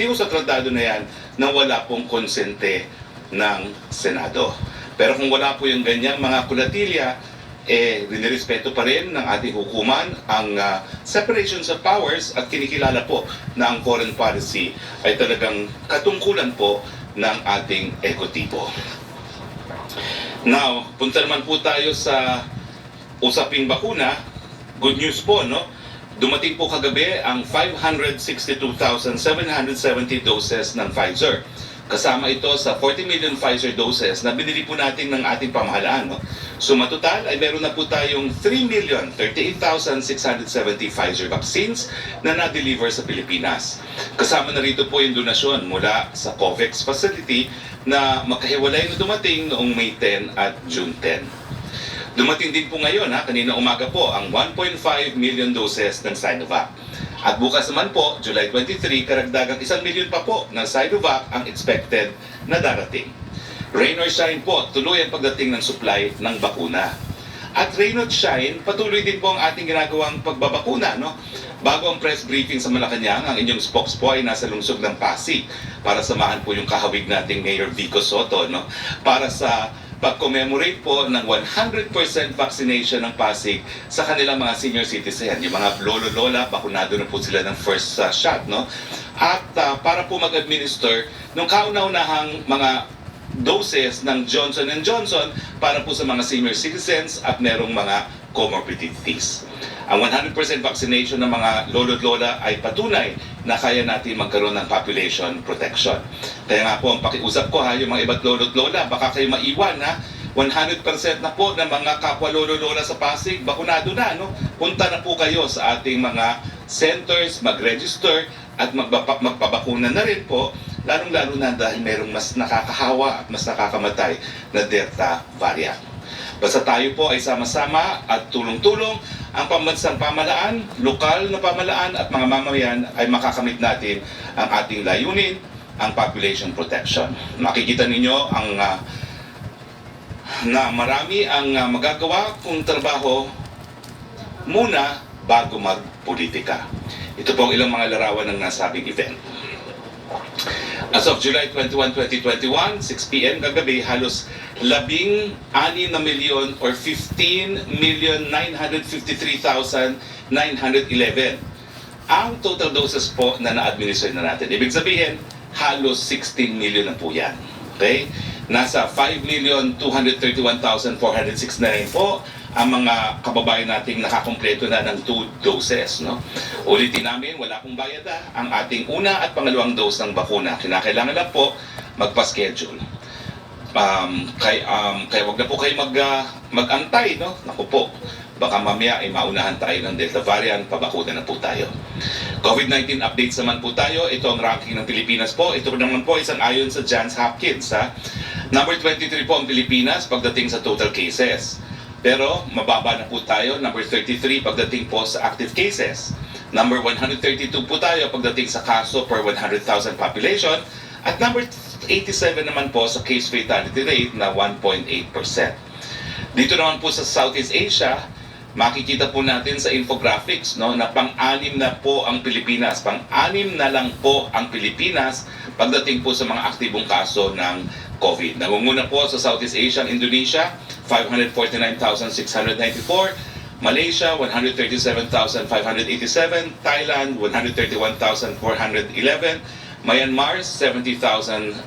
epektibo sa tratado na yan na wala pong konsente ng Senado. Pero kung wala po yung ganyang mga kulatilya, rinirespeto pa rin ng ating hukuman ang separation of powers at kinikilala po na ang foreign policy ay talagang katungkulan po ng ating ekotibo. Now, punta naman po tayo sa usaping bakuna. Good news po, no? Dumating po kagabi ang 562,770 doses ng Pfizer. Kasama ito sa 40 million Pfizer doses na binili po natin ng ating pamahalaan. No? So matotal ay meron na po tayong 3,038,670 Pfizer vaccines na na-deliver sa Pilipinas. Kasama na rito po yung donasyon mula sa COVAX facility na magkahiwalay na dumating noong May 10 at June 10. Dumating din po ngayon, kanina umaga po, ang 1.5 million doses ng Sinovac. At bukas naman po, July 23, karagdagang 1 million pa po ng Sinovac ang expected na darating. Rain or shine po, tuloy ang pagdating ng supply ng bakuna. At rain or shine, patuloy din po ang ating ginagawang pagbabakuna. No? Bago ang press briefing sa Malacanang, ang inyong spokesman ay nasa lungsod ng Pasig para samahan po yung kahawig nating Mayor Vico Soto, no? Para sa pag-commemorate po ng 100% vaccination ng Pasig sa kanilang mga senior citizen. Yung mga lolo-lola, bakunado na po sila ng first shot, no? At para po mag-administer ng kauna-unahang mga doses ng Johnson & Johnson para po sa mga senior citizens at merong mga comorbidities. Ang 100% vaccination ng mga lolo-lola ay patunay na kaya natin magkaroon ng population protection. Kaya nga po, ang pakiusap ko yung mga iba't lolo't-lola, baka kayo maiwan 100% na po ng mga kapwa lolo-lola sa Pasig, bakunado na, no? Punta na po kayo sa ating mga centers, mag-register at magpabakuna na rin po, lalong-lalo na dahil merong mas nakakahawa at mas nakakamatay na Delta variant. Basta tayo po ay sama-sama at tulong-tulong ang pambansang pamalaan, lokal na pamalaan at mga mamamayan ay makakamit natin ang ating layunin, ang population protection. Makikita ninyo ang na marami ang magagawa kung trabaho muna bago magpolitika. Ito po ang ilang mga larawan ng nasabing event. As of July 21, 2021, 6 p.m. kagabi, halos 16 na milyon or 15,953,911 ang total doses po na na-administer na natin. Ibig sabihin, halos 16 million na po yan. Okay? Nasa 5,231,406 na rin po ang mga kababayan nating nakakompleto na ng 2 doses. No? Ulitin namin, wala pong bayad ang ating una at pangalawang dose ng bakuna. Kinakailangan lang po magpa-schedule. Kaya wag na po kayo mag-antay. No? Naku po, baka mamaya ay maunahan tayo ng Delta variant, pabakuna na po tayo. COVID-19 updates naman po tayo. Ito ang ranking ng Pilipinas po. Ito naman po isang ayon sa Johns Hopkins. Number 23 po ang Pilipinas pagdating sa total cases. Pero mababa na po tayo, number 33 pagdating po sa active cases. Number 132 po tayo pagdating sa kaso per 100,000 population. At number 87 naman po sa case fatality rate na 1.8%. Dito naman po sa Southeast Asia, makikita po natin sa infographics na pang-anim na po ang Pilipinas. Pang-anim na lang po ang Pilipinas pagdating po sa mga aktibong kaso ng COVID. Nangunguna po sa Southeast Asia ang Indonesia, 549,694, Malaysia, 137,587, Thailand, 131,411, Myanmar, 70,070,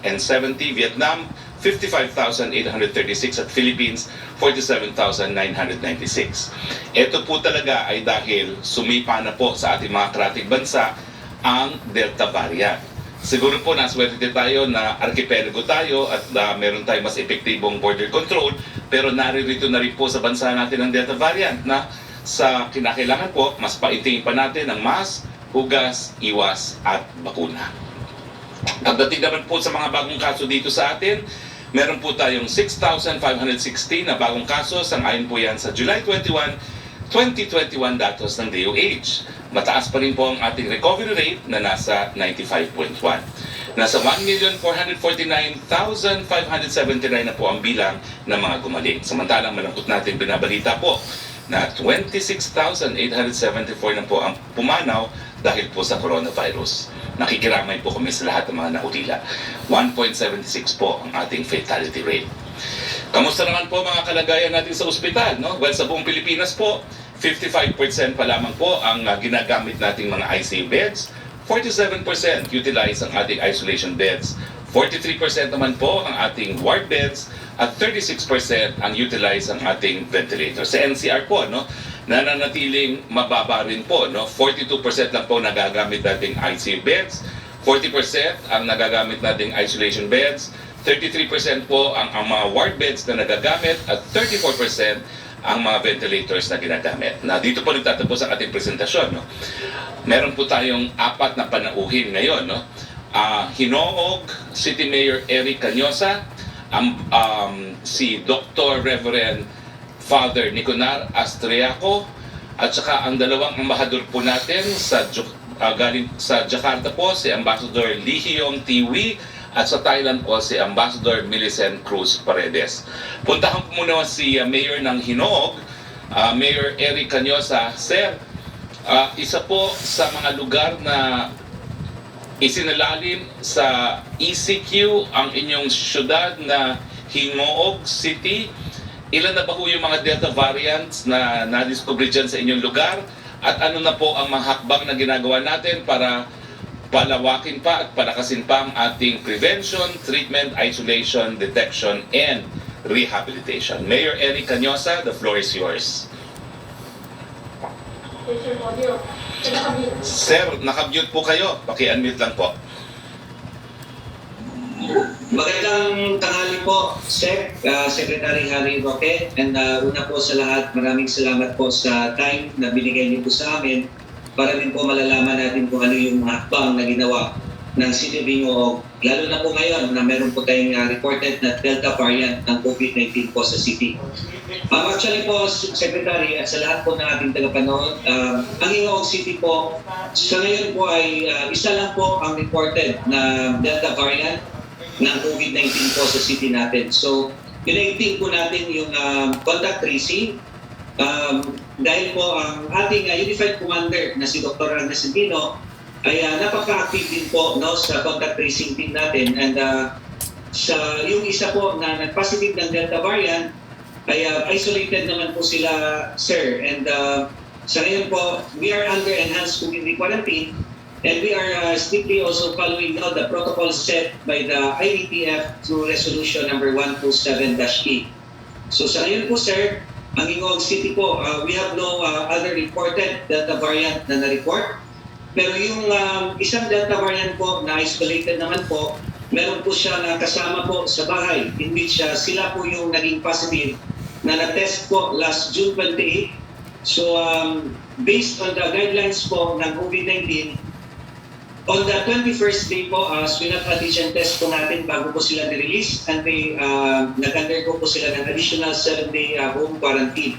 Vietnam, 55,836 at Philippines, 47,996. Ito po talaga ay dahil sumipa na po sa ating mga karatig bansa ang Delta variant. Siguro po naswerte tayo na arkipelago tayo at meron tayong mas epektibong border control, pero naririto na rin po sa bansa natin ang Delta variant na sa kinakailangan po, mas paintingin pa natin ang mask, hugas, iwas at bakuna. Pagdating naman po sa mga bagong kaso dito sa atin, meron po tayong 6,516 na bagong kaso, sang-ayon po yan sa July 21, 2021 datos ng DOH. Mataas pa rin po ang ating recovery rate na nasa 95.1. Nasa 1,449,579 na po ang bilang ng mga gumaling. Samantalang malangkot natin binabalita po na 26,874 na po ang pumanaw dahil po sa coronavirus. Nakikiramay po kami sa lahat ng mga naulila. 1.76 po ang ating fatality rate. Kamusta naman po mga kalagayan natin sa ospital? No? Well, sa buong Pilipinas po, 55% pa lamang po ang ginagamit nating mga ICU beds. 47% utilize ang ating isolation beds. 43% naman po ang ating ward beds at 36% ang utilize ang ating ventilator. Sa NCR po, no, nananatiling mababa rin po. No? 42% lang po nagagamit nating ICU beds, 40% ang nagagamit nating isolation beds, 33% po ang mga ward beds na nagagamit at 34% ang mga ventilators na ginagamit. Na dito po nagtatapos ang ating presentasyon. No? Meron po tayong 4 na panauhin ngayon. No? Hinoog City Mayor Eric Cañosa, si Dr. Reverend Father Niconar Astriaco, at saka ang dalawang ambahador po natin galing sa Jakarta po, si Ambassador Lee Hyong Tiwi, at sa Thailand po si Ambassador Millicent Cruz Paredes. Puntahan po muna si Mayor ng Hinoog, Mayor Eric Cañosa. Sir, isa po sa mga lugar na isinalalim sa ECQ ang inyong syudad na Hinoog City. Ilan na ba po yung mga Delta variants na nadiscover dyan sa inyong lugar? At ano na po ang mga hakbang na ginagawa natin para palawakin pa at palakasin pa ang ating prevention, treatment, isolation, detection, and rehabilitation? Mayor Eric Cañosa, the floor is yours. Sir, nakamute po kayo. Paki-unmute lang po. Magandang tanghali po, Sec, Secretary Harry Roque. And una po sa lahat, maraming salamat po sa time na binigay niyo po sa amin para din po malalaman natin kung ano yung mga hakbang na ginawa ng City of Hinoog, lalo na po ngayon na meron po tayong reported na Delta variant ng COVID-19 po sa city. Actually po, Secretary, at sa lahat po ng ating tagapanood, ang Hinoog City po, sa ngayon po ay isa lang po ang reported na Delta variant ng COVID-19 po sa city natin. So, pinaiting po natin yung contact tracing dahil po ang ating Unified Commander na si Dr. Nascentino ay napaka-active din po, no, sa contact tracing team natin. And sa yung isa po na nag-positive ng Delta variant ay isolated naman po sila, sir. And sa ngayon po, we are under enhanced community quarantine. And we are strictly also following now the protocol set by the IDTF through resolution number 127-E. So sa ngayon po, sir, ang Hinoog City po, we have no other reported Delta variant na na-report. Pero yung isang Delta variant po na isolated naman po, meron po siya na kasama po sa bahay in which sila po yung naging positive na na-test po last June 28. So based on the guidelines po ng COVID-19, on the 21st day po, swab antigen test po natin bago po sila nirelease, and may nag-undergo po sila ng additional 7-day home quarantine.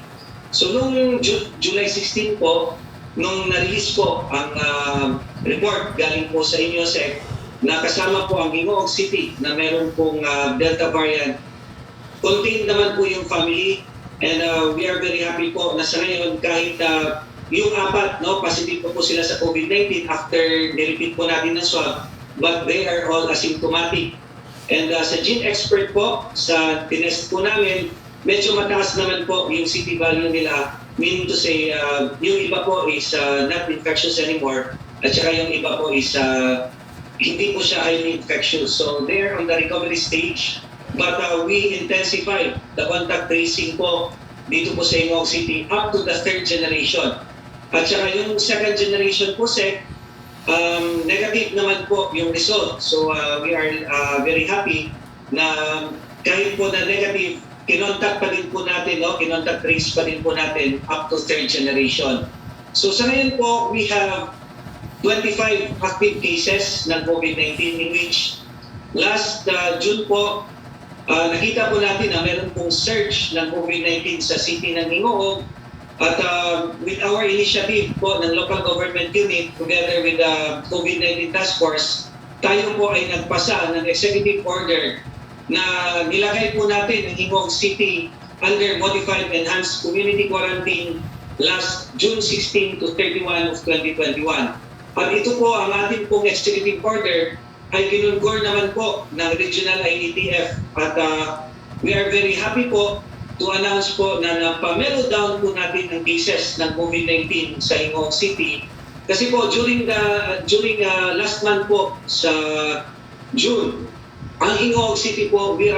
So noong July 16 po, nung na-release po ang report galing po sa inyo, Sec, na kasama po ang Hinoog City na meron pong Delta variant, contained naman po yung family, and we are very happy po na sa ngayon kahit yung 4, no, positive po sila sa COVID-19 after nirepeat po natin ng swab, but they are all asymptomatic. And sa gene expert po, sa tinest po namin, medyo mataas naman po yung CT value nila, meaning to say, yung iba po is not infectious anymore, at saka yung iba po is hindi po siya highly infectious. So they're on the recovery stage, but we intensify the contact tracing po dito po sa Hinoog City up to the 3rd generation. At saka yung 2nd generation po, Sec, negative naman po yung result. So we are very happy na kahit po na negative, kinontact pa din po natin, no? Kinontact trace pa din po natin up to 3rd generation. So sa ngayon po, we have 25 active cases ng COVID-19 in which last June po, nakita po natin na meron pong surge ng COVID-19 sa city ng Hinoog. At with our initiative po ng local government unit together with the COVID-19 task force, tayo po ay nagpasa ng executive order na nilagay po natin ang Hinoog City under modified enhanced community quarantine last June 16 to 31 of 2021. At ito po ang ating pong executive order ay kinungkor naman po ng Regional IATF at we are very happy po to announce po na napamelo down po natin ang cases ng COVID-19 sa Ingoong City. Kasi po during last month po sa June, ang Ingoong City po, we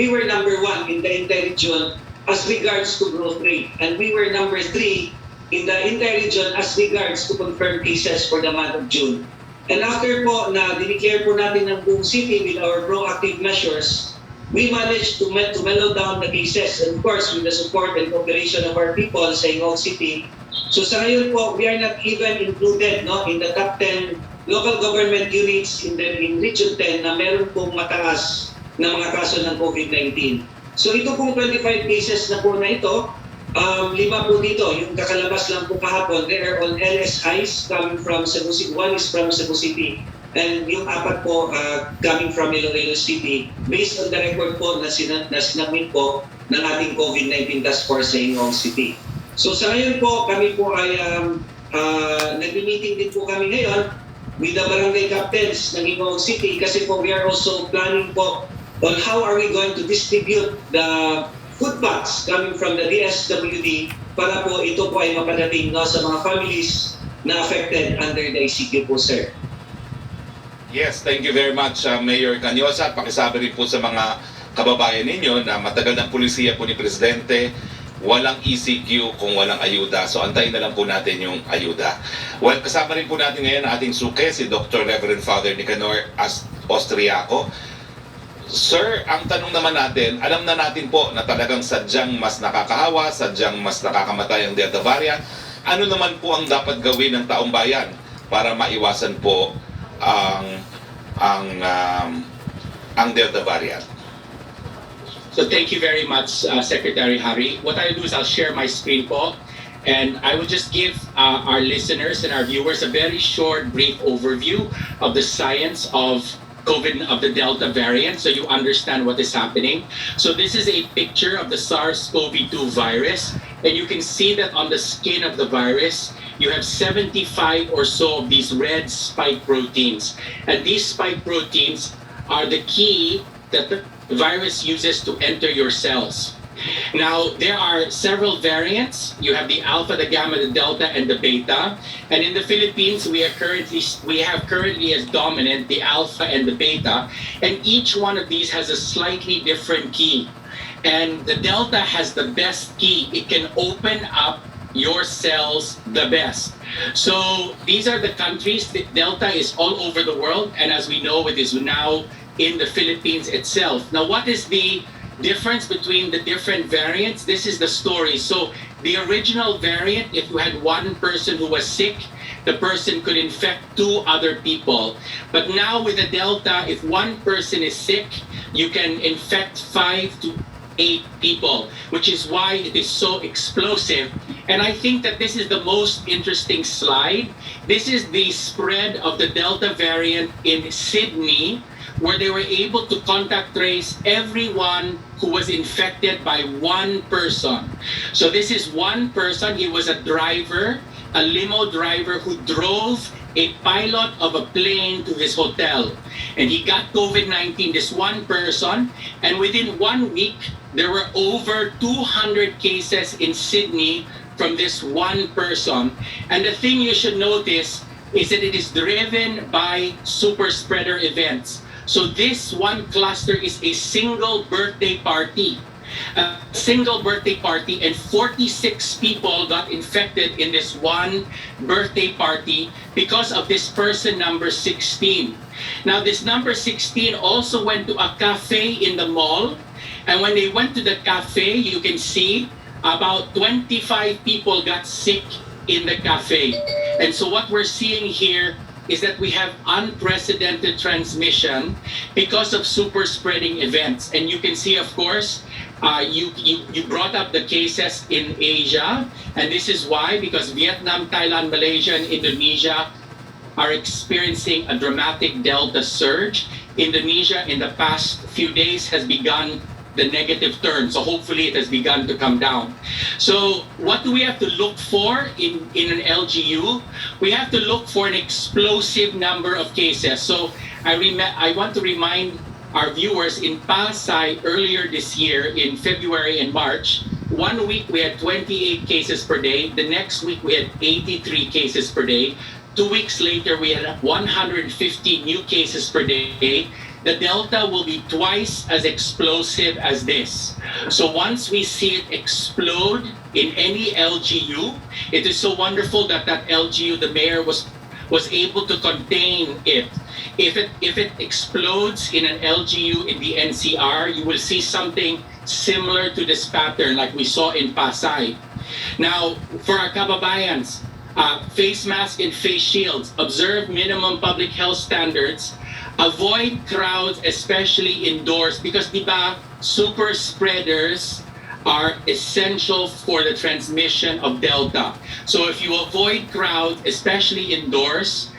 were number 1 in the inter-region as regards to growth rate, and we were number 3 in the inter-region as regards to confirmed cases for the month of June. And after po na dineclare po natin ng buong city with our proactive measures, we managed to mellow down the cases, and of course with the support and cooperation of our people sa Ingoong City. So sa ngayon po, we are not even included in the top 10 local government units in Region 10 na meron pong mataas na mga kaso ng COVID-19. So ito pong 25 cases na po na ito, 5 po dito, yung kakalabas lang po kahapon, they are all LSIs coming from Cebu City. 1 is from Cebu City. And yung 4 po coming from Iloilo City, based on the record po na sinabit po ng ating COVID-19 task force sa Ingoong City. So sa ngayon po, kami po ay nag-meeting din po kami ngayon with the barangay captains ng Ingoong City kasi po we are also planning po on how are we going to distribute the food packs coming from the DSWD para po ito po ay mapadating sa mga families na affected under the ICQ po, sir. Yes, thank you very much, Mayor Canyosa. At pakisabi rin po sa mga kababayan ninyo na matagal ng pulisiya po ni Presidente, walang ECQ kung walang ayuda. So antayin na lang po natin yung ayuda. Well, kasama rin po natin ngayon ang ating suke, si Dr. Reverend Father Nicanor Austriaco. Sir, ang tanong naman natin, alam na natin po na talagang sadyang mas nakakahawa, sadyang mas nakakamatay ang Delta variant. Ano naman po ang dapat gawin ng taong bayan para maiwasan po ang Delta variant? So thank you very much, Secretary Harry. What I'll do is I'll share my screen po, and I will just give our listeners and our viewers a very short, brief overview of the science of the Delta variant, so you understand what is happening. So this is a picture of the SARS-CoV-2 virus, and you can see that on the skin of the virus, you have 75 or so of these red spike proteins. And these spike proteins are the key that the virus uses to enter your cells. Now, there are several variants. You have the alpha, the gamma, the delta, and the beta. And in the Philippines, we have currently as dominant the alpha and the beta. And each one of these has a slightly different key. And the delta has the best key. It can open up your cells the best. So these are the countries. The delta is all over the world. And as we know, it is now in the Philippines itself. Now, what is the difference between the different variants? This is the story. So the original variant, if you had one person who was sick, the person could infect 2 other people. But now with the Delta, if one person is sick, you can infect 5 to 8 people, which is why it is so explosive. And I think that this is the most interesting slide. This is the spread of the Delta variant in Sydney, where they were able to contact trace everyone who was infected by one person. So this is one person. He was a driver, a limo driver who drove a pilot of a plane to his hotel. And he got COVID-19, this one person. And within 1 week, there were over 200 cases in Sydney from this one person. And the thing you should notice is that it is driven by super spreader events. So this one cluster is a single birthday party. A single birthday party, and 46 people got infected in this one birthday party because of this person number 16. Now this number 16 also went to a cafe in the mall, and when they went to the cafe, you can see about 25 people got sick in the cafe. And so what we're seeing here is that we have unprecedented transmission because of super spreading events. And you can see, of course, you brought up the cases in Asia, and this is why, because Vietnam, Thailand, Malaysia, and Indonesia are experiencing a dramatic Delta surge. Indonesia in the past few days has begun the negative turn. So hopefully it has begun to come down. So what do we have to look for in an LGU? We have to look for an explosive number of cases. So I want to remind our viewers, in Pasay earlier this year in February and March, 1 week we had 28 cases per day. The next week we had 83 cases per day. 2 weeks later we had 150 new cases per day. The Delta will be twice as explosive as this. So once we see it explode in any LGU, it is so wonderful that LGU, the mayor was able to contain it. If it explodes in an LGU in the NCR, you will see something similar to this pattern like we saw in Pasay. Now, for our kababayans, face mask and face shields, observe minimum public health standards, avoid crowds, especially indoors, because diba, super spreaders are essential for the transmission of Delta. So if you avoid crowds, especially indoors,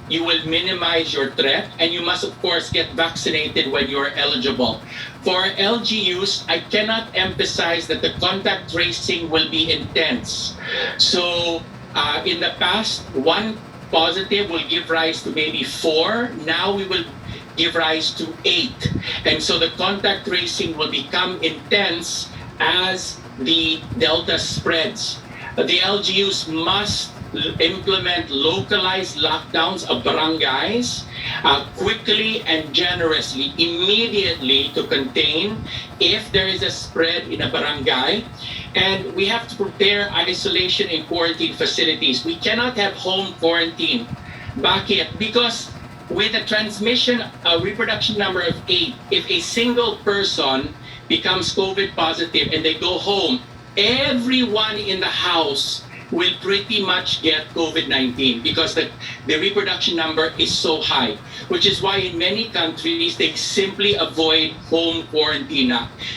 you will minimize your threat, and you must of course get vaccinated when you are eligible. For LGUs, I cannot emphasize that the contact tracing will be intense. So in the past, one positive will give rise to maybe 4. Now we will give rise to 8. And so the contact tracing will become intense as the Delta spreads. The LGUs must implement localized lockdowns of barangays quickly and generously, immediately, to contain if there is a spread in a barangay. And we have to prepare isolation and quarantine facilities. We cannot have home quarantine. Bakit? Because with a transmission, a reproduction number of 8, if a single person becomes COVID positive and they go home, everyone in the house will pretty much get COVID-19 because the reproduction number is so high, which is why in many countries they simply avoid home quarantine.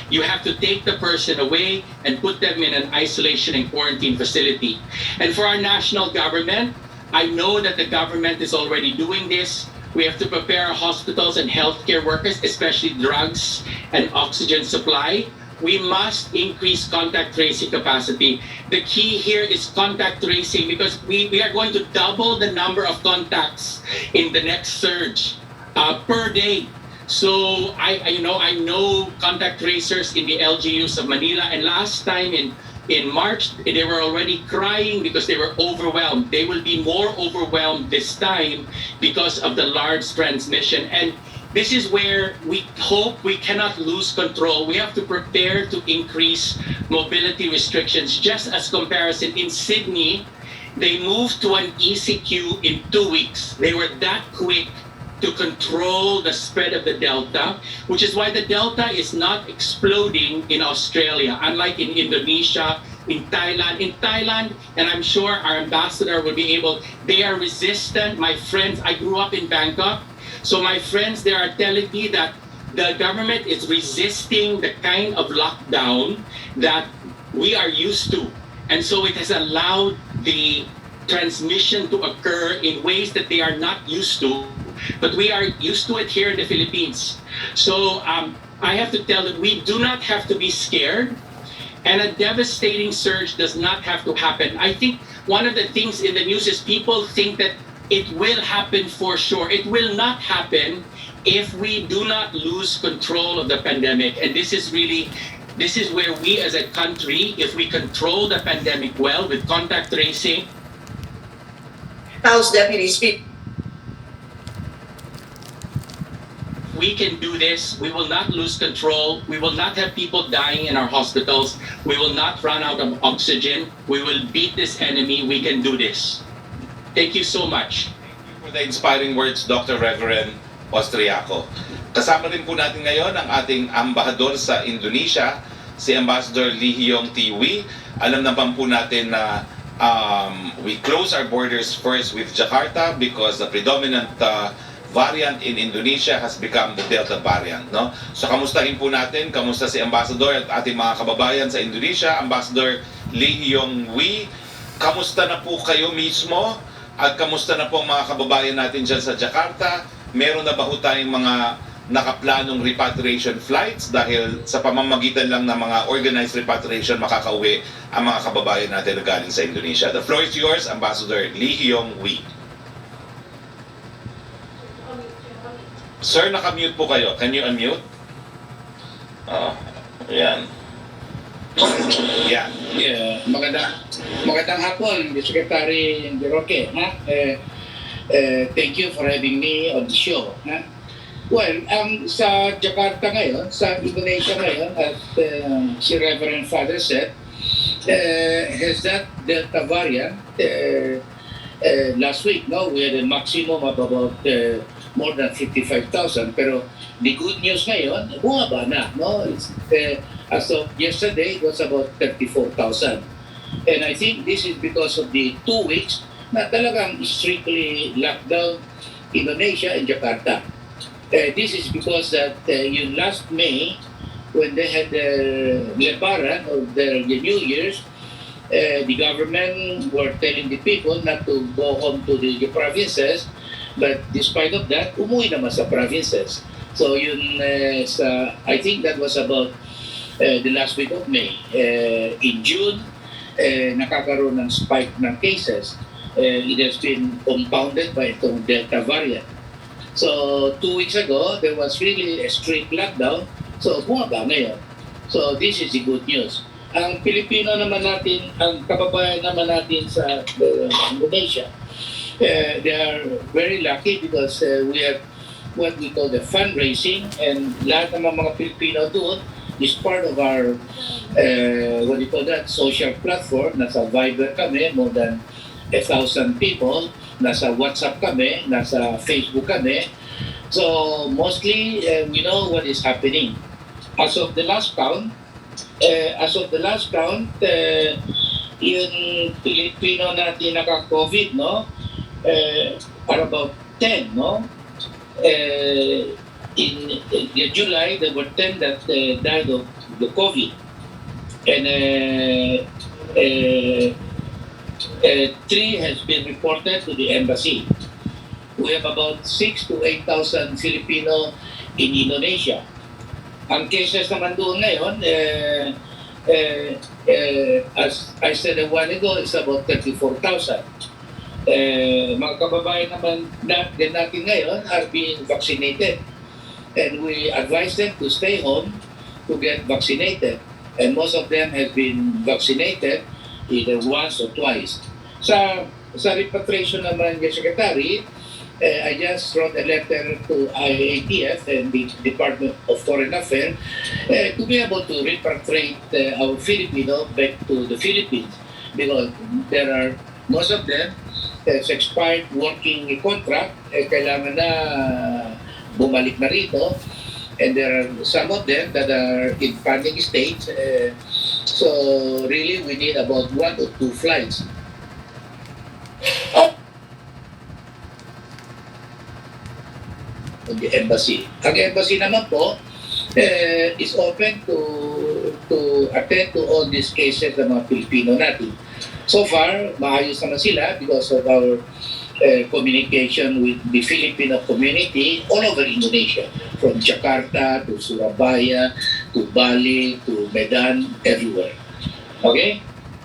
You have to take the person away and put them in an isolation and quarantine facility. And for our national government, I know that the government is already doing this. We have to prepare our hospitals and healthcare workers, especially drugs and oxygen supply. We must increase contact tracing capacity. The key here is contact tracing because we are going to double the number of contacts in the next surge per day. So I know contact tracers in the LGUs of Manila, and last time in March they were already crying because they were overwhelmed. They will be more overwhelmed this time because of the large transmission. And this is where we hope we cannot lose control. We have to prepare to increase mobility restrictions. Just as comparison, in Sydney, they moved to an ECQ in 2 weeks. They were that quick to control the spread of the Delta, which is why the Delta is not exploding in Australia, unlike in Indonesia, in Thailand. In Thailand, and I'm sure our ambassador will be able, they are resistant. My friends, I grew up in Bangkok. So my friends, they are telling me that the government is resisting the kind of lockdown that we are used to. And so it has allowed the transmission to occur in ways that they are not used to, but we are used to it here in the Philippines. So I have to tell them we do not have to be scared, and a devastating surge does not have to happen. I think one of the things in the news is people think that it will happen for sure. It will not happen if we do not lose control of the pandemic. And this is where we as a country, if we control the pandemic well with contact tracing. House Deputy Speaker. We can do this. We will not lose control. We will not have people dying in our hospitals. We will not run out of oxygen. We will beat this enemy. We can do this. Thank you so much. Thank you for the inspiring words, Dr. Reverend Austriaco. Kasama rin po natin ngayon ang ating ambassador sa Indonesia, si Ambassador Lee Hyong Tiwi. Alam naman po natin na we close our borders first with Jakarta because the predominant variant in Indonesia has become the Delta variant, no? So kamustahin po natin, kamusta si Ambassador at ating mga kababayan sa Indonesia. Ambassador Lee Hyong Wi, kamusta na po kayo mismo? At kamusta na po ang mga kababayan natin dyan sa Jakarta? Meron na ba ho tayong mga nakaplanong repatriation flights dahil sa pamamagitan lang ng mga organized repatriation makakauwi ang mga kababayan natin na galing sa Indonesia. The floor is yours, Ambassador Lee Hyong Wee. Sir, nakamute po kayo. Can you unmute? Yan. Yan. Yeah, magandang hapon, Secretary Roque. Thank you for having me on the show. Well, sa Jakarta ngayon, sa Indonesia ngayon, as si Reverend Father said, has that Delta variant, last week, no, we had a maximum of about more than 55,000. Pero the good news ngayon, bumaba na. No? As of yesterday, it was about 34,000. And I think this is because of the 2 weeks na talagang strictly lockdown Indonesia and Jakarta. This is because that yung last May, when they had the Lebaran or the New Year's, the government were telling the people not to go home to the provinces, but despite of that, umuwi naman sa provinces. So yun, I think that was about the last week of May. In June, nakakaroon ng spike ng cases. It has been compounded by itong Delta variant. So 2 weeks ago, there was really a strict lockdown. So bumaba ngayon. So this is the good news. Ang Pilipino naman natin, ang kababayan naman natin sa Indonesia, they are very lucky because we have what we call the fundraising, and lahat ng mga Pilipino doon is part of our what do you call that, social platform. Nasa Viber kami, more than 1,000 people. Nasa WhatsApp kami, nasa Facebook kami. So mostly we know what is happening. As of the last count, yung Pilipino natin naka-COVID, no, are about 10, no? In July, there were 10 that died of the COVID. And 3 has been reported to the embassy. We have about 6,000 to 8,000 Filipino in Indonesia. Ang cases naman doon ngayon, as I said a while ago, is about 34,000. Mga kababayan naman natin ngayon are being vaccinated. And we advise them to stay home to get vaccinated. And most of them have been vaccinated either once or twice. Sa repatriation naman, Secretary, I just wrote a letter to IATF and the Department of Foreign Affairs to be able to repatriate our Filipino back to the Philippines, because there are, most of them has expired working contract, kailangan na bumalik na rito, and there are some of them that are in funding stage. So really we need about 1 or 2 flights. The embassy. Ang embassy naman po is open to attend to all these cases ng mga Pilipino natin. So far, maayos naman sila because of our communication with the Filipino community all over Indonesia, from Jakarta to Surabaya to Bali to Medan, everywhere. Okay?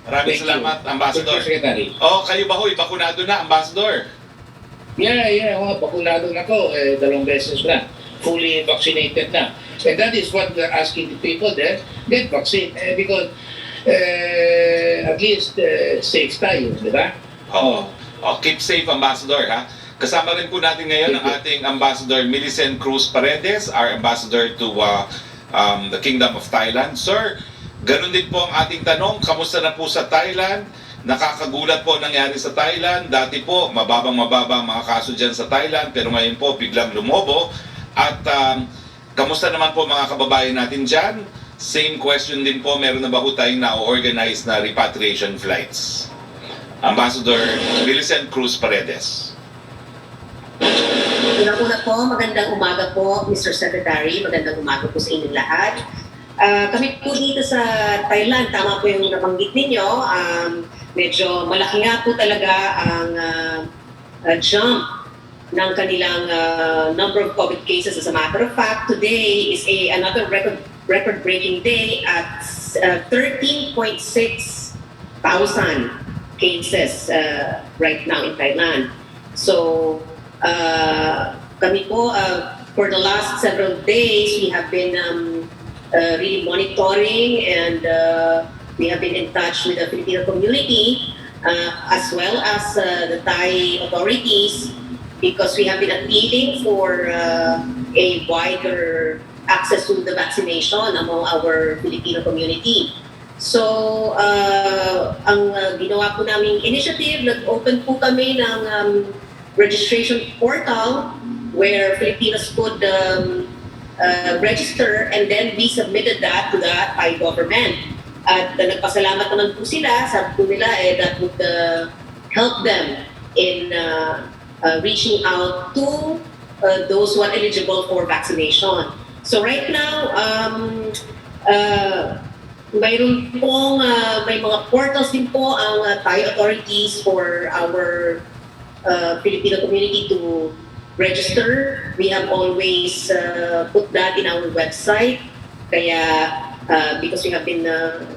Maraming salamat, Ambassador. Secretary. Kayo ba ho'y bakunado na, Ambassador? Yeah, bakunado na ko, 2 beses na. Fully vaccinated na. And that is what we're asking the people there, get vaccine. Because at least safe tayo, di ba? Keep safe, Ambassador, ha? Kasama rin po natin ngayon ang ating Ambassador Millicent Cruz Paredes, our Ambassador to the Kingdom of Thailand. Sir, ganun din po ang ating tanong, kamusta na po sa Thailand? Nakakagulat po nangyari sa Thailand. Dati po, mababang mga kaso dyan sa Thailand, pero ngayon po biglang lumobo. At kamusta naman po mga kababayan natin dyan? Same question din po, meron na ba po tayong na-organize na repatriation flights? Ambassador Millicent Cruz Paredes. Una po, magandang umaga po, Mr. Secretary. Magandang umaga po sa inyong lahat. Kami po dito sa Thailand, tama po yung nabanggit ninyo. Medyo malaki nga po talaga ang jump ng kanilang number of COVID cases. As a matter of fact, today is another record-breaking day at 13.6 thousand cases right now in Thailand. So, kami po, for the last several days, we have been really monitoring and we have been in touch with the Filipino community as well as the Thai authorities because we have been appealing for a wider access to the vaccination among our Filipino community. So, ang ginawa po naming initiative, nag-open po kami ng registration portal where Filipinos could register and then we submitted that to the Thai government. At nagpasalamat naman po sila, sabi po nila that would help them in reaching out to those who are eligible for vaccination. So right now, mayroon pong may mga portals din po ang Thai authorities for our Filipino community to register. We have always put that in our website. Kaya because we have been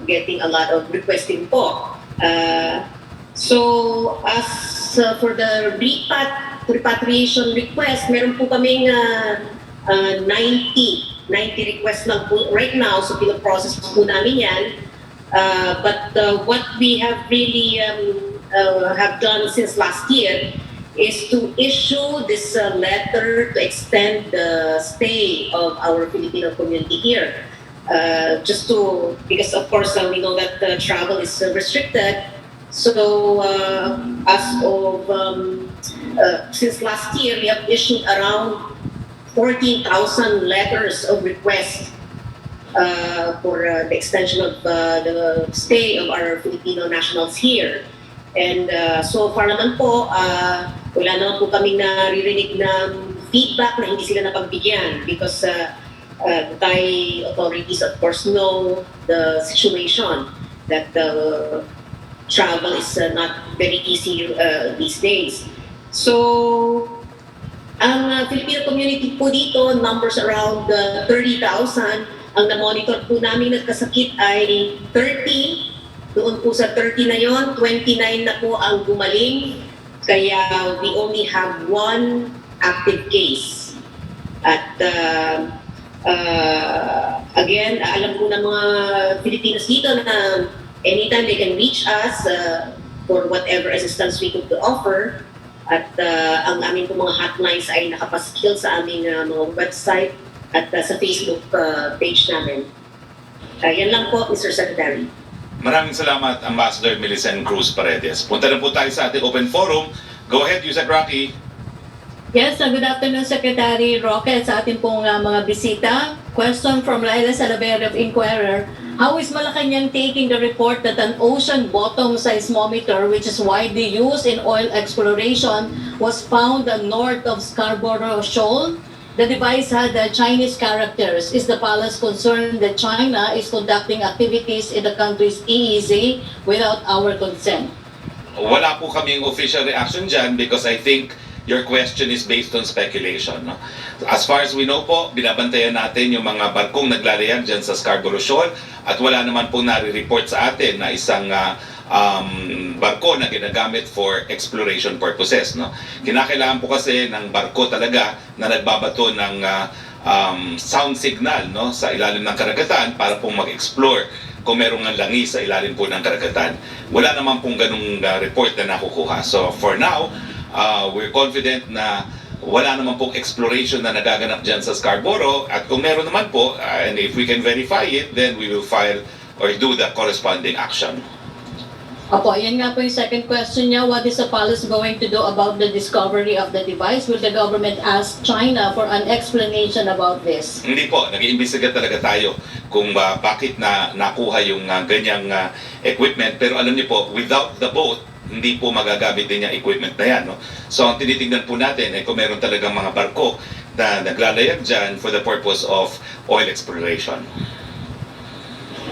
getting a lot of requesting po. So as for the repatriation request, meron po kaming 90 requests lang po right now. So pinoprocess po namin yan. But what we have really have done since last year is to issue this letter to extend the stay of our Filipino community here. Because of course we know that travel is restricted. So as of since last year, we have issued around 14,000 letters of request for the extension of the stay of our Filipino nationals here. And so far naman po, wala naman po kaming naririnig ng feedback na hindi sila napagbigyan because the Thai authorities of course know the situation that travel is not very easy these days. So, ang Filipino community po dito, numbers around 30,000. Ang na-monitor po namin nagkasakit ay 30. Doon po sa 30 na yon, 29 na po ang gumaling. Kaya we only have one active case. At again, alam po ng mga Filipinos dito na anytime they can reach us for whatever assistance we could offer. At ang aming po mga hotlines ay nakapaskil sa aming mga website at sa Facebook page namin. Yan lang po, Mr. Secretary. Maraming salamat, Ambassador Millicent Cruz Paredes. Punta na po tayo sa ating open forum. Go ahead, Yusek Roque. Yes, good afternoon, Secretary Roque, at sa ating pong mga bisita. Question from Laila Salavera of Inquirer. How is Malacanang taking the report that an ocean bottom seismometer, which is widely used in oil exploration, was found north of Scarborough Shoal? The device had Chinese characters. Is the palace concerned that China is conducting activities in the country's EEZ without our consent? Wala po kaming official reaction dyan because I think your question is based on speculation. No? As far as we know po, binabantayan natin yung mga barkong naglalayag dyan sa Scarborough Shoal at wala naman po nare-report sa atin na isang barko na ginagamit for exploration purposes. No? Kinakailangan po kasi ng barko talaga na nagbabato ng sound signal no? Sa ilalim ng karagatan para pong mag-explore kung merong langis sa ilalim po ng karagatan. Wala naman pong ganung report na nakukuha. So for now, we're confident na wala naman pong exploration na nagaganap dyan sa Scarborough at kung meron naman po, and if we can verify it, then we will file or do the corresponding action. Opo, yan nga po yung second question niya. What is the palace going to do about the discovery of the device? Will the government ask China for an explanation about this? Hindi po, nag-iimbestiga talaga tayo kung bakit na nakuha yung ganyang equipment. Pero alam niyo po, without the boat, hindi po magagamit din yung equipment na yan. No? So ang tinitingnan po natin ay kung meron talagang mga barko na naglalayag dyan for the purpose of oil exploration.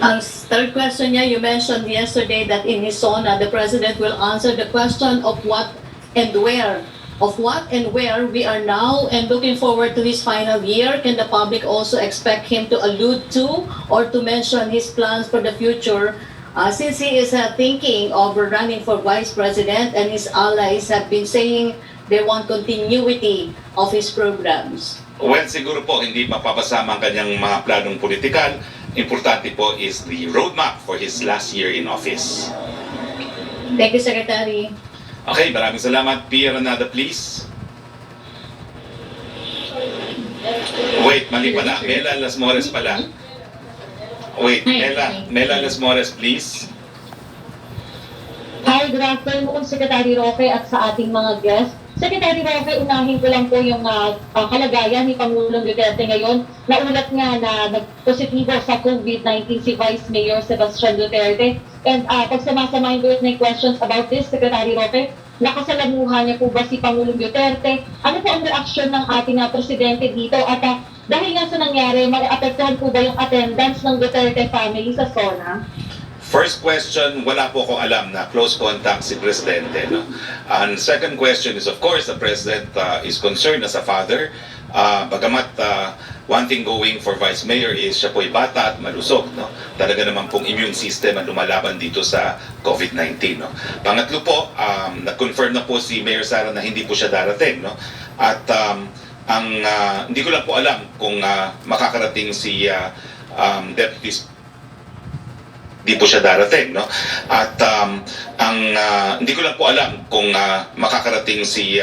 Ang third question niya, you mentioned yesterday that in his SONA, the President will answer the question of what and where of what and where we are now and looking forward to his final year? Can the public also expect him to allude to or to mention his plans for the future? Since he is thinking of running for vice president and his allies have been saying they want continuity of his programs. Well, siguro po hindi mapapasama ang kanyang mga planong politikal. Importante po is the roadmap for his last year in office. Thank you, Secretary. Okay, maraming salamat. Pierre Renada, please. Wait, mali pala. Mela Las Mores pala. Wait, Mela Las Mores, please. Hi, good afternoon, Secretary Roque at sa ating mga guests. Secretary Roque, unahin ko lang po yung kalagayan ni Pangulong Duterte ngayon. Naulat nga na nagpositibo sa COVID-19 si Vice Mayor Sebastian Duterte. And pag samasamahin ko yung questions about this, Secretary Roque, nakasalamuhan niya po ba si Pangulong Duterte? Ano po ang reaksyon ng ating presidente dito? At dahil nga sa nangyari, maapektuhan po ba yung attendance ng Duterte family sa SONA? First question, wala po akong alam na close contact si Presidente. No? And second question is, of course, the President is concerned as a father. Bagamat one thing going for Vice Mayor is siya po'y bata at malusog. No? Talaga naman pong immune system ang lumalaban dito sa COVID-19. No? Pangatlo po, nag-confirm na po si Mayor Sara na hindi po siya darating. No? At hindi ko lang po alam kung makakarating si Deputy di po siya darating, no? At hindi ko lang po alam kung makakarating si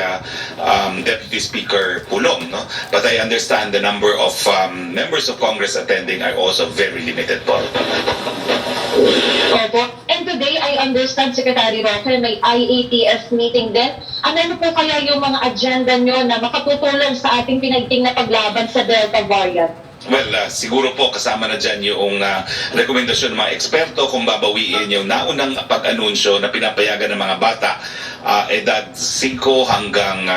Deputy Speaker Pulong, no? But I understand the number of members of Congress attending are also very limited po. Opo. And today, I understand, Secretary Roque, may IATF meeting din. Ano po kaya yung mga agenda nyo na makatutulong sa ating pinagting na paglaban sa Delta variant? Well, siguro po kasama na dyan yung rekomendasyon ng mga eksperto kung babawiin yung naunang pag-anunsyo na pinapayagan ng mga bata edad 5 hanggang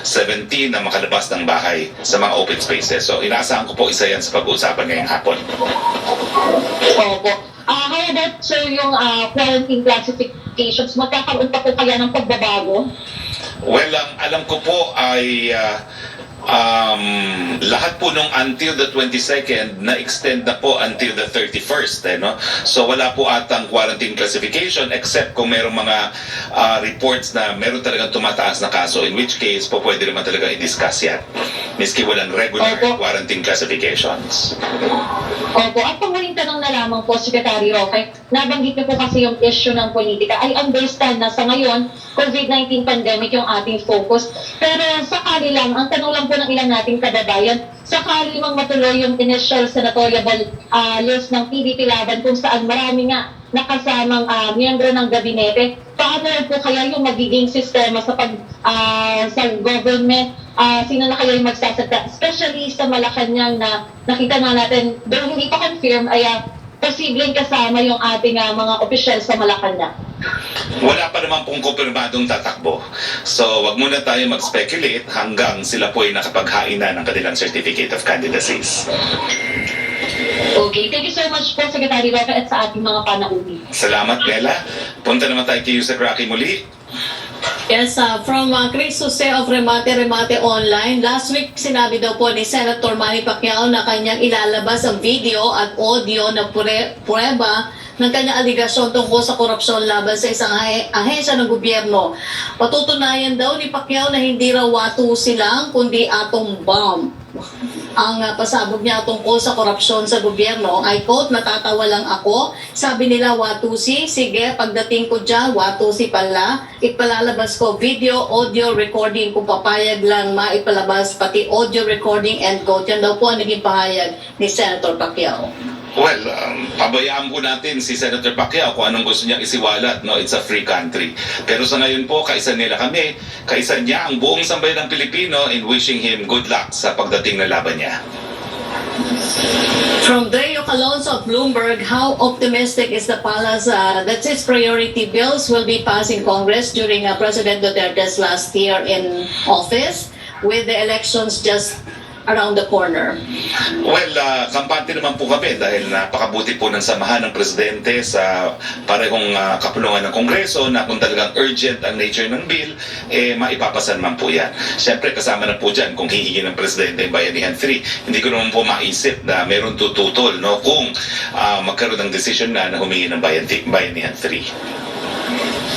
17 na makalabas ng bahay sa mga open spaces. So inaasahan ko po isa yan sa pag-uusapan ngayong hapon. Opo. How about, sir, yung quarantine classifications? Magkakaroon pa po kaya ng pagbabago? Well, ang alam ko po ay lahat po nung until the 22nd na-extend na po until the 31st. No? So wala po atang quarantine classification except kung merong mga reports na meron talagang tumataas na kaso, in which case po pwede naman talaga i-discuss yan. Miski walang regular quarantine classifications. Opo. At panghuling tanong na lamang po, Secretary Roque, nabanggit niyo po kasi yung issue ng politika. I understand na sa ngayon, COVID-19 pandemic yung ating focus. Pero sakali lang, ang tanong lang po ng ilang nating kababayan, sakali mang matuloy yung initial senatorial list ng PDP laban kung saan marami nga nakasamang miyembro ng gabinete, paano po kaya yung magiging sistema sa sa government? Sino na kaya yung magsasagda? Especially sa Malacanang na nakita na natin, pero hindi pa confirm, ay posibleng kasama yung ating mga opisyal sa Malacanang. Wala pa naman pong kumpirmadong tatakbo. So wag muna tayo mag-speculate hanggang sila po ay nakapaghain na ng kanilang certificate of candidacies. Okay, thank you so much po, Secretary Roque, at sa ating mga panauwi. Salamat, Bella. Punta naman tayo kay Yusek Roque muli. Yes, from Chris Jose of Remate Online, last week sinabi daw po ni Senator Manny Pacquiao na kanyang ilalabas ang video at audio na prueba ng kanyang aligasyon tungkol sa korupsyon laban sa isang ahensya ng gobyerno. Patutunayan daw ni Pacquiao na hindi raw watusi lang kundi atom bomb ang pasabog niya tungkol sa korupsyon sa gobyerno. I quote, "Natatawa lang ako. Sabi nila watusi. Sige, pagdating ko dyan, watusi pala. Ipalalabas ko video, audio recording kung papayag lang maipalabas, pati audio recording," end quote. Yan daw po ang naging pahayag ni Senator Pacquiao. Well, pabayaan po natin si Senator Pacquiao kung anong gusto niyang isiwalat. No? It's a free country. Pero sa ngayon po, kaisa nila kami, kaisa niya ang buong sambayan ng Pilipino in wishing him good luck sa pagdating na laban niya. From Dreo Calonzo of Bloomberg, how optimistic is the palace that its priority bills will be passed in Congress during President Duterte's last year in office? With the elections just around the corner? Well, kampante naman po kami dahil napakabuti po ng samahan ng Presidente sa parehong kapulungan ng Kongreso na kung talagang urgent ang nature ng bill, maipapasa naman po yan. Siyempre, kasama na po dyan kung hihingi ng Presidente yung Bayanihan 3. Hindi ko naman po maisip na meron tututol, no, kung magkaroon ng decision na humingi ng Bayanihan 3.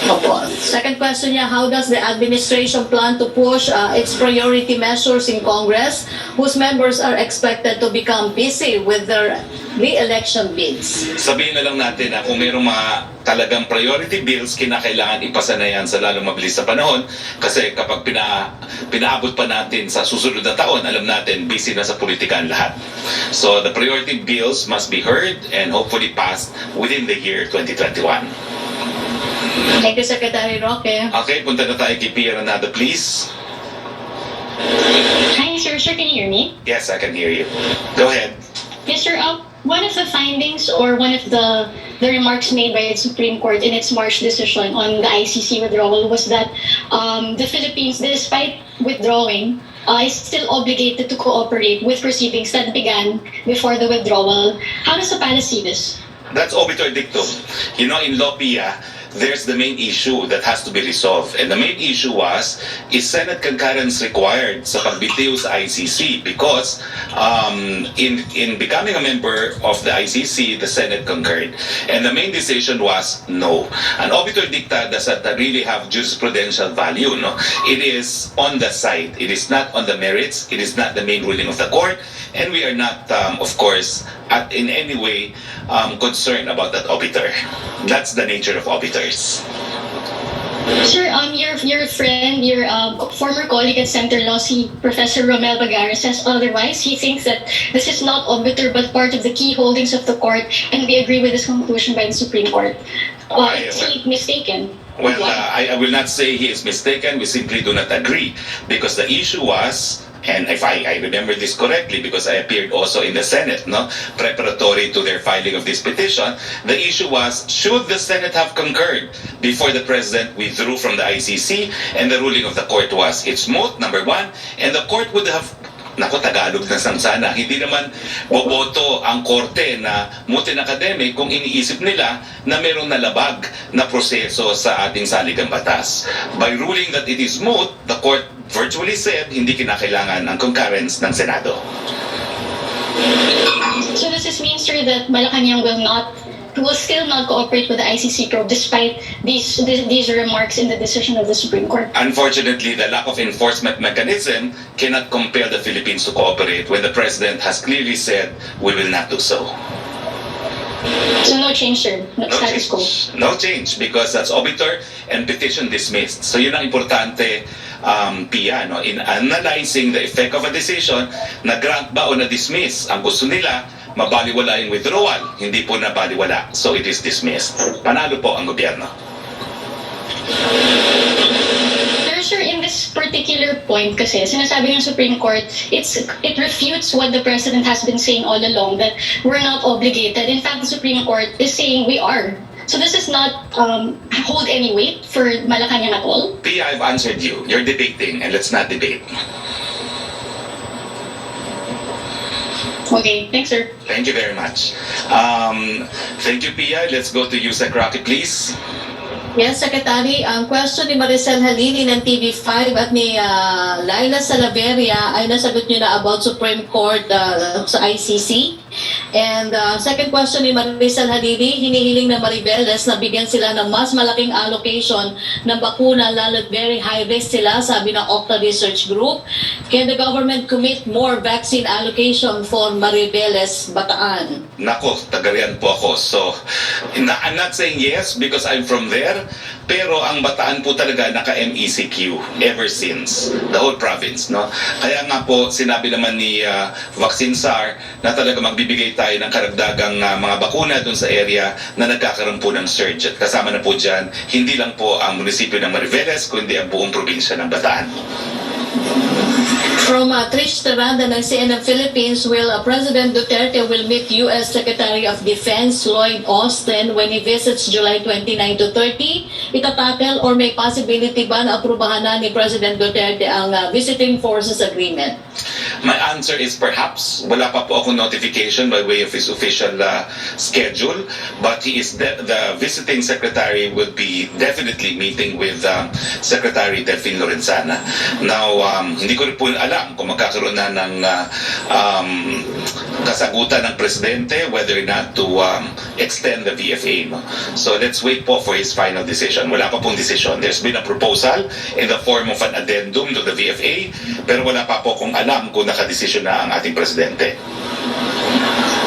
Opo. Second question niya, how does the administration plan to push its priority measures in Congress whose members are expected to become busy with their re-election bids? Sabihin na lang natin na kung mayroong mga talagang priority bills, kinakailangan ipasa na yan sa lalong mabilis na panahon kasi kapag pinaabot pa natin sa susunod na taon, alam natin busy na sa politika ang lahat. So the priority bills must be heard and hopefully passed within the year 2021. Thank you, Secretary Roque. Okay, punta na tayo kay Pierre Renado, please. Hi, sir. Sir, can you hear me? Yes, I can hear you. Go ahead. Yes, sir. One of the findings or one of the remarks made by the Supreme Court in its March decision on the ICC withdrawal was that the Philippines, despite withdrawing, is still obligated to cooperate with proceedings that began before the withdrawal. How does the palace see this? That's obiter dictum. You know, in Lopia, there's the main issue that has to be resolved. And the main issue was, is Senate concurrence required sa pagbitiw sa ICC? Because in becoming a member of the ICC, the Senate concurred. And the main decision was no. An obiter dicta doesn't really have jurisprudential value. No? It is on the side. It is not on the merits. It is not the main ruling of the court. And we are not, of course, in any way concerned about that obiter. That's the nature of obiters. Sir, your friend, your former colleague at Center Law, Professor Romel Bagara, says otherwise. He thinks that this is not obiter but part of the key holdings of the court, and we agree with this conclusion by the Supreme Court. Is he mistaken? Well, I will not say he is mistaken. We simply do not agree because the issue was, and if I remember this correctly, because I appeared also in the Senate, no, preparatory to their filing of this petition, the issue was, should the Senate have concurred before the President withdrew from the ICC? And the ruling of the court was, it's moot, number one, and the court would have, naku, Tagalog na sana, hindi naman boboto ang korte na mutin academic kung iniisip nila na mayroong nalabag na proseso sa ating saligang batas. By ruling that it is moot, the court virtually said hindi kinakailangan ang concurrence ng Senado. So does this mean, sir, that Malacanang will still not cooperate with the ICC probe despite these remarks in the decision of the Supreme Court? Unfortunately, the lack of enforcement mechanism cannot compel the Philippines to cooperate when the President has clearly said we will not do so. So no change, sir? No status quo? No change because that's obiter and petition dismissed. So yun ang importante, Pia, no? In analyzing the effect of a decision, na-grant ba o na-dismiss, ang gusto nila, mabaliwala yung withdrawal, hindi po nabaliwala. So it is dismissed. Panalo po ang gobyerno. Pero sir, in this particular point kasi, sinasabi ng Supreme Court, it refutes what the President has been saying all along, that we're not obligated. In fact, the Supreme Court is saying we are. So this does not hold any weight for Malacanang at all? Pia, I've answered you. You're debating and let's not debate. Okay, thanks, sir. Thank you very much. Thank you, Pia. Let's go to you, Roque, please. Yes, Secretary. Ang question ni Maricel Halili ng TV5 at ni Laila Salaveria ay nasagot niyo na about Supreme Court sa ICC. And second question ni Maricel Halili, hinihiling na Maribeles na bigyan sila ng mas malaking allocation ng bakuna lalo't very high risk sila, sabi ng Octa Research Group. Can the government commit more vaccine allocation for Maribeles, Bataan? Nako, tagarian po ako. So, I'm not saying yes because I'm from there. Pero ang Bataan po talaga naka-MECQ ever since the whole province, no? Kaya nga po sinabi naman ni Vaccine SAR na talaga magbibigay tayo ng karagdagang mga bakuna doon sa area na nagkakaroon po ng surge. At kasama na po dyan, hindi lang po ang munisipyo ng Mariveles, kundi ang buong probinsya ng Bataan. From Trish Terada ng CNN Philippines, President Duterte will meet U.S. Secretary of Defense Lloyd Austin when he visits July 29 to 30. Itatakel or may possibility ba na aprubahan na ni President Duterte ang Visiting Forces Agreement? My answer is perhaps. Wala pa po akong notification by way of his official schedule, but the visiting secretary will be definitely meeting with Secretary Delfin Lorenzana. Now, hindi ko rin po alam kung magkakaroon na ng kasagutan ng presidente whether or not to extend the VFA. No? So let's wait po for his final decision. Wala pa pong decision. There's been a proposal in the form of an addendum to the VFA, pero wala pa po kung alam kung nakadesisyon na ang ating presidente.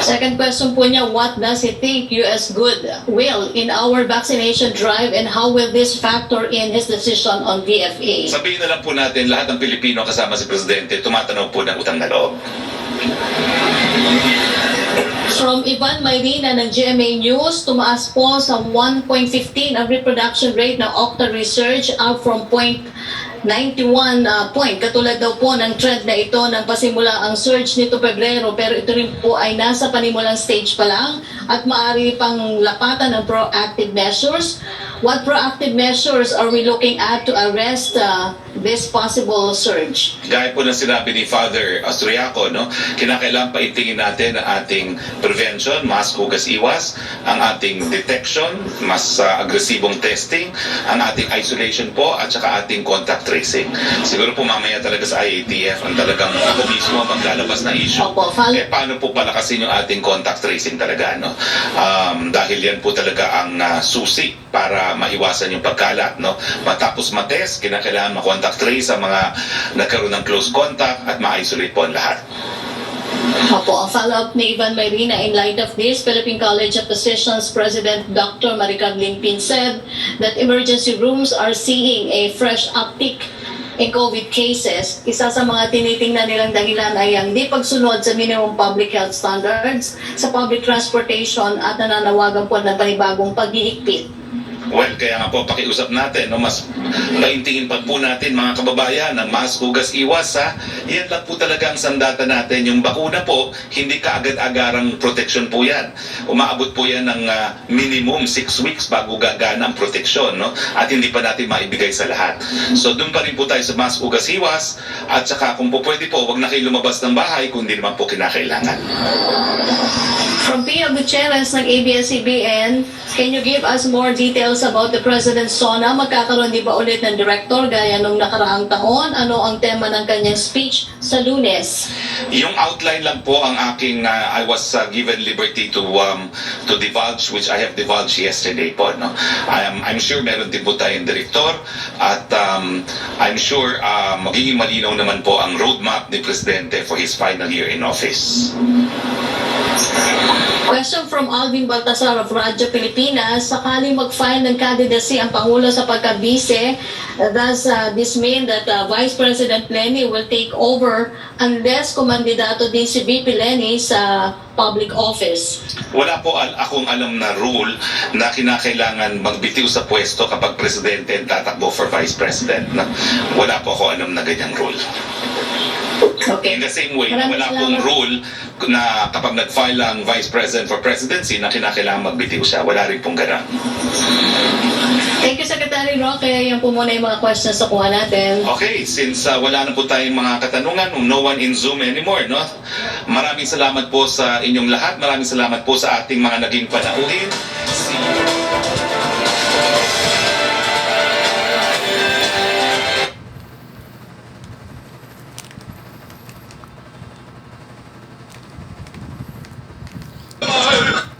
Second question po niya, what does he think U.S. will in our vaccination drive and how will this factor in his decision on VFA? Sabihin na lang po natin, lahat ng Pilipino kasama si Presidente, tumatanaw po ng utang na loob. From Ivan Mayrina ng GMA News, tumaas po sa 1.15 ang reproduction rate ng Octa Research up from 91 point. Katulad daw po ng trend na ito nang pasimula ang surge nito Pebrero, pero ito rin po ay nasa panimulang stage pa lang at maaari pang lapatan ng proactive measures. What proactive measures are we looking at to arrest this possible surge? Gaya po ng sinabi ni Father Austriaco, no? Kinakailangan paintingin natin ang ating prevention, mask, hugas, iwas, ang ating detection, mas agresibong testing, ang ating isolation po, at saka ating contact tracing. Siguro po mamaya talaga sa IATF ang talagang ako mismo maglalabas na issue. Opo, Paano po palakasin yung ating contact tracing talaga, no? Dahil yan po talaga ang susi para maiwasan yung pagkalat, no? Matapos matest, kinakailangan ma-contact trace sa mga nagkaroon ng close contact at ma-isolate po ang lahat. Opo, a follow-up ni Ivan Mayrina, in light of this, Philippine College of Physicians President Dr. Maricar Limpin said that emergency rooms are seeing a fresh uptick in COVID cases. Isa sa mga tinitingnan nilang dahilan ay ang di pagsunod sa minimum public health standards sa public transportation at nananawagan po ng panibagong pag-iigpit. Well, kaya nga po, pakiusap natin, no, mas paintingin pa po natin mga kababayan ng mask, hugas, iwas, ha? Yan lang po talaga ang sandata natin. Yung bakuna po, hindi kaagad-agarang protection po yan. Umaabot po yan ng minimum 6 weeks bago gagana ang proteksyon, no? At hindi pa natin maibigay sa lahat. So, doon pa rin po tayo sa mask, hugas, iwas. At saka, kung po pwede po, wag na kayo lumabas ng bahay kung hindi naman po kinakailangan. From Pia Gutierrez ng ABS-CBN, can you give us more details about the President's SONA? Magkakaroon di ba ulit ng director gaya nung nakaraang taon? Ano ang tema ng kanyang speech sa Lunes? Yung outline lang po ang aking, I was given liberty to divulge, which I have divulged yesterday po. No? I'm sure meron din po tayong director at I'm sure magiging malinaw naman po ang roadmap ni Presidente for his final year in office. Question from Alvin Baltasar of Radyo Pilipinas, sakaling mag-file ng candidacy ang Pangulo sa pagka-bise, does this mean that Vice President Leni will take over unless kumandidato din si VP Leni sa public office? Wala po akong alam na rule na kinakailangan magbitiw sa pwesto kapag presidente ang tatakbo for vice president. Wala po ako alam na ganyang rule. Okay. In the same way, Maraming wala pong salamat. rule na kapag nag-file ang vice president for presidency na kinakailangan magbitiw siya. Wala rin pong ganun. Thank you, Secretary Roque. Yan po muna yung mga questions na kuha natin. Okay, since wala na po tayong mga katanungan, no one in Zoom anymore, no? Maraming salamat po sa inyong lahat. Maraming salamat po sa ating mga naging panauhin.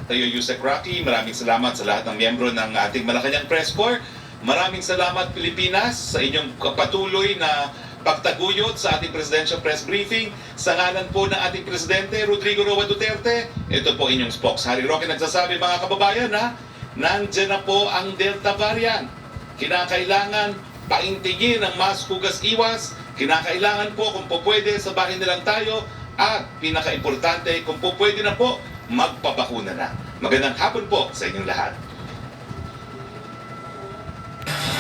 Tayo Yusek Roque, maraming salamat sa lahat ng miyembro ng ating Malacanang Press Corps. Maraming salamat Pilipinas sa inyong patuloy na pagtaguyod sa ating Presidential Press Briefing. Sa ngalan po ng ating Presidente Rodrigo Roa Duterte, ito po inyong spokes. Harry Roque nagsasabi, mga kababayan, ha, nandiyan na po ang Delta variant. Kinakailangan paintigin ang mask, hugas, iwas. Kinakailangan po kung po pwede sa bahay na lang tayo. At pinaka-importante, kung po pwede na po, magpabakuna na. Magandang hapon po sa inyong lahat.